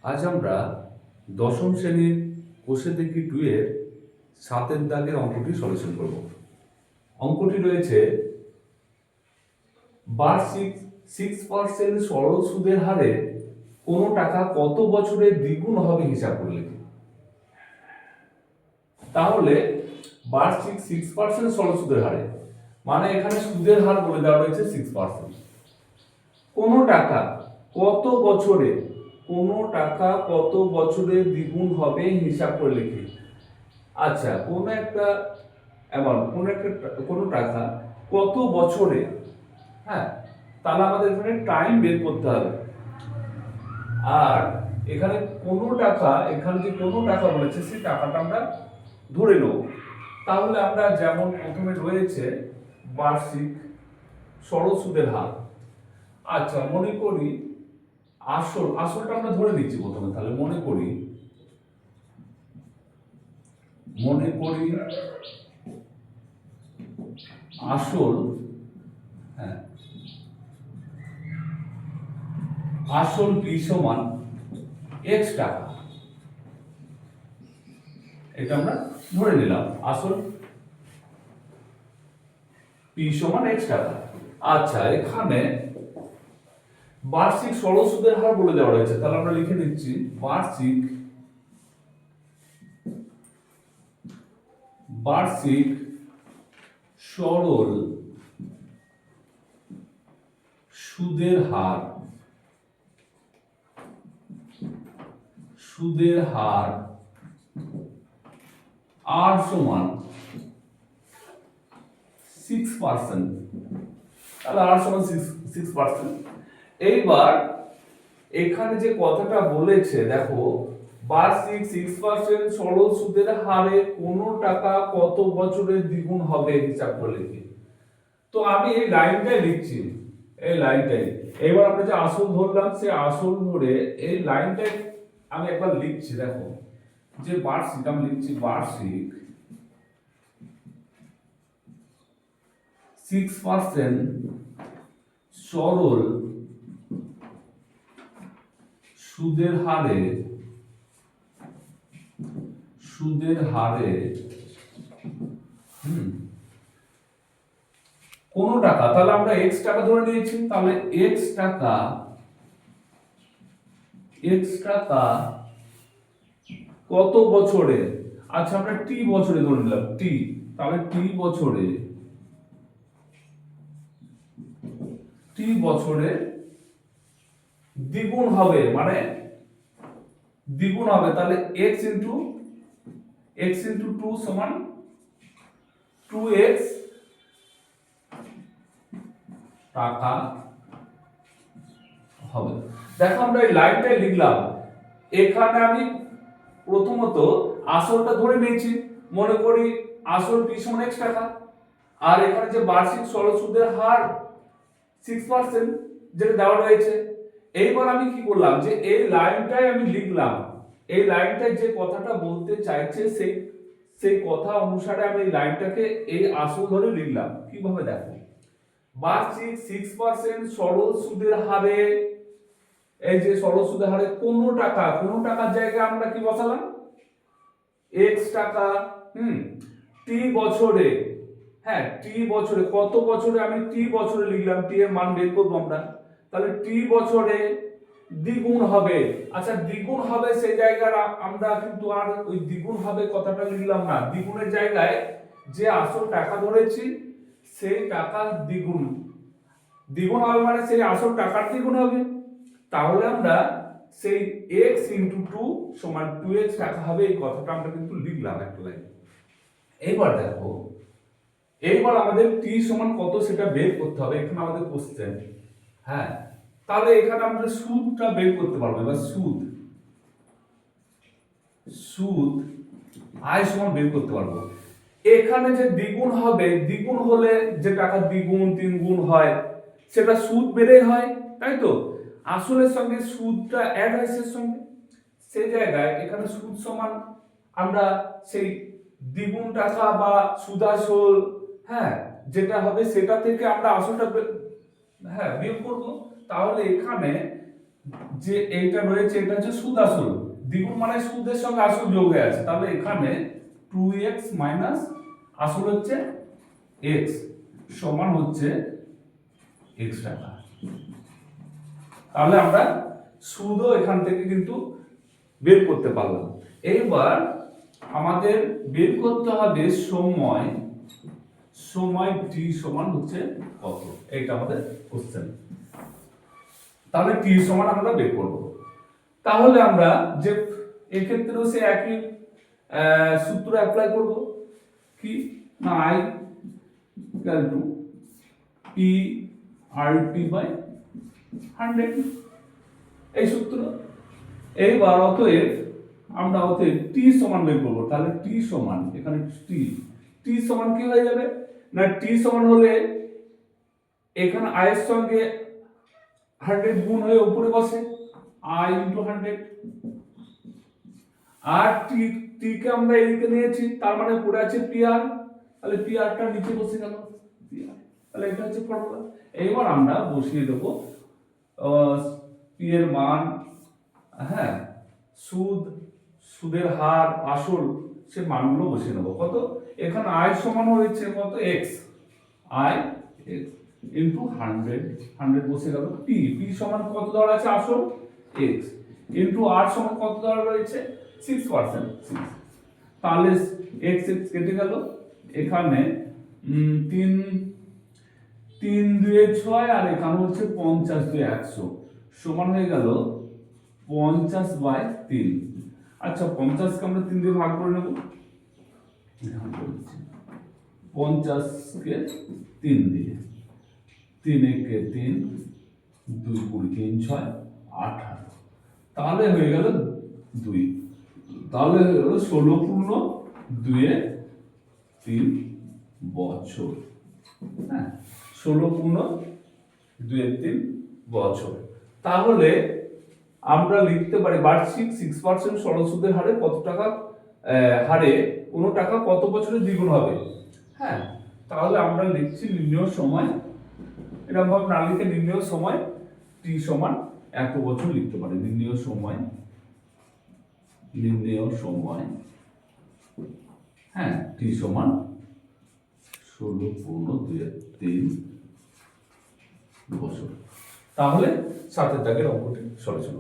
আজ আমরা দশম শ্রেণীর কোষে দেখি 2 এর 7 দাগের অঙ্কটি সলিউশন করব। অঙ্কটি রয়েছে বার্ষিক 6% সরল সুদের হারে কোনো টাকা কত বছরে দ্বিগুণ হবে হিসাব করে লিখি। তাহলে বার্ষিক 6% সরল সুদের হারে মানে এখানে সুদের হার বলে দেওয়া রয়েছে 6%। কোনো টাকা কত বছরে দ্বিগুণ হবে হিসাব করে লিখি। আচ্ছা, কোনো টাকা কত বছরে, হ্যাঁ, তাহলে আমাদের এখানে টাইম বের করতে হবে। আর এখানে যে কোনো টাকা বলেছে সেই টাকাটা আমরা ধরে নেব। তাহলে আমরা যেমন প্রথমে রয়েছে বার্ষিক সরল সুদের হার। আচ্ছা, মনে করি আসলটা আমরা ধরে নিচ্ছি প্রথমে। তাহলে মনে করি আসল, হ্যাঁ, আসল পি সমান x টাকা। এটা আমরা ধরে নিলাম আসল পি সমান x টাকা। আচ্ছা, এখানে বার্ষিক সরল সুদের হার বলে দেওয়া রয়েছে। তাহলে আমরা লিখে দিচ্ছি বার্ষিক সরল সুদের হার আর সমান 6%। তাহলে আর সমান 6%। এইবার এখানে যে কথাটা বলেছে দেখো, বার্ষিক 6% সরল সুদের হারে কোনো টাকা কত বছরে দ্বিগুণ হবে হিসাব করে লিখি। তো আমি এই লাইনটাই লিখছি, এবার আমরা যে আসল ধরলাম সেই আসল ধরে এই লাইনটাই আমি একবার লিখছি। দেখো যে আমি লিখছি বার্ষিক 6% সরল সুদের হারে কোন টাকা, তাহলে আমরা x টাকা ধরে নিয়েছি। তাহলে x টাকা কত বছরে, আচ্ছা আমরা t বছরে ধরে নিলাম তাহলে t বছরে দ্বিগুণ হবে, তাহলে x ইন্টু 2 সমান 2x টাকা হবে। দেখো আমরা এই লাইনটাই লিখলাম। এখানে আমি প্রথমত আসলটা ধরে নিয়েছি, মনে করি আসল p সমান x টাকা। আর এখানে যে বার্ষিক সরল সুদের হার 6% যেটা দেওয়া রয়েছে। এইবার আমি কি করলাম যে এই লাইনটাই আমি লিখলাম। এই লাইনটায় যে কথাটা বলতে চাইছে সেই কথা অনুসারে আমি এই লাইনটাকে এই আসল ধরে লিখলাম। কিভাবে দেখো, বার্ষিক 6% সরল সুদের হারে, এই যে সরল সুদের হারে কোনো টাকার জায়গায় আমরা কি বসালাম x টাকা। t বছরে, হ্যাঁ t বছরে, কত বছরে, আমি t বছরে লিখলাম, t এর মান বের করব আমরা। তাহলে t বছরে দ্বিগুণ হবে। আচ্ছা, দ্বিগুণ হবে সেই জায়গায় আমরা কিন্তু আর ওই দ্বিগুণ হবে কথাটা লিখলাম না। দ্বিগুণের জায়গায় যে আসল টাকা ধরেছি সেই টাকার দ্বিগুণ হবে, মানে সেই আসল টাকার দ্বিগুণ হবে। তাহলে আমরা সেই x ইন্টু 2 সমান 2x টাকা হবে, এই কথাটা আমরা কিন্তু লিখলাম একটা লাইন। এইবার দেখো, এইবার আমাদের t সমান কত সেটা বের করতে হবে। এখানে আমাদের কোশ্চেন, হ্যাঁ, তাহলে এখানে আমরা সুদটা বের করতে পারবো। এবার সুদ আয় সমান বের করতে পারবো। এখানে যে দ্বিগুণ হবে, দ্বিগুণ হলে যে টাকা দ্বিগুণ 3 গুণ হয় সেটা সুদ বেড়ে হয়, তাই তো? আসলের সঙ্গে সুদটা অ্যাড হয় এর সঙ্গে, সেই জায়গায় এখানে সুদ সমান আমরা সেই দ্বিগুণ টাকা বা সুদাসল, হ্যাঁ, যেটা হবে সেটা থেকে আমরা আসলটা বিয়োগ করব। তাহলে এখানে যে এইটা রয়েছে এটা হচ্ছে সুদ আসল, দ্বিগুণ মানে সুদের সঙ্গে আসল যোগ হয়ে আছে, তাহলে এখানে 2x মাইনাস আসল হচ্ছে x সমান হচ্ছে x টাকা। তাহলে আমরা সুদও এখান থেকে কিন্তু বের করতে পারলাম। এইবার আমাদের বের করতে হবে সময় t সমান হচ্ছে কত, এইটা আমাদের কোশ্চেন। তাহলে t সমান আমরা বের করব। তাহলে আমরা যে এক্ষেত্রেও সে একই সূত্র অ্যাপ্লাই করব, কি না i equal to p RT by 100, এই সূত্র। এইবার অতএব আমরা t সমান বের করব। তাহলে t সমান এখানে t সমান কি হয়ে যাবে না, t সমান হলে এখানে i এর সঙ্গে 100 গুণ হয়ে উপরে বসে i ইনটু 100, আর t কে আমরা এদিকে নিয়েছি, তার মানে পড়ে আছে pr, তাহলে pr টা নিচে বসে গেল pr, তাহলে এটা হচ্ছে ফর্মুলা। এইবার আমরা বসিয়ে দেব p এর মান, হ্যাঁ, সুদের হার, আসল, সে মানগুলো বসিয়ে নেব। কত, এখানে i সমান হয়েছে কত x, i x ইনটু 100 বসে গেল, p সমান কত দেওয়া আছে আসল x ইনটু r সমান কত দেওয়া রয়েছে 6%, তাহলে x কেটে গেল, এখানে 3 2 6 আর এখানে হচ্ছে 50 2 100 সমান হয়ে গেল 50/3। আচ্ছা 50 কে আমরা 3 দিয়ে ভাগ করে নেব, 50 কে 3 দিয়ে, 3 একে 3, 2 কুড়ি, 3 6 18, তাহলে হয়ে গেল 2, তাহলে হয়ে গেল 16 পূর্ণ 2 এ 3 বছর, হ্যাঁ 16 পূর্ণ 2 এ 3 বছর। তাহলে আমরা লিখতে পারি বার্ষিক 6% সরল সুদের হারে কত টাকা, হারে কোনো টাকা কত বছরে দ্বিগুণ হবে। হ্যাঁ, তাহলে আমরা লিখছি নির্ণয় সময়, এরকম ভাবে না লিখে নির্ণয় সময় t সমান এত বছর লিখতে পারি। নির্ণয় সময়, হ্যাঁ t সমান 16 পূর্ণ 2 এর 3 বছর। তাহলে সাতের দাগের অঙ্কটি সলিউশন।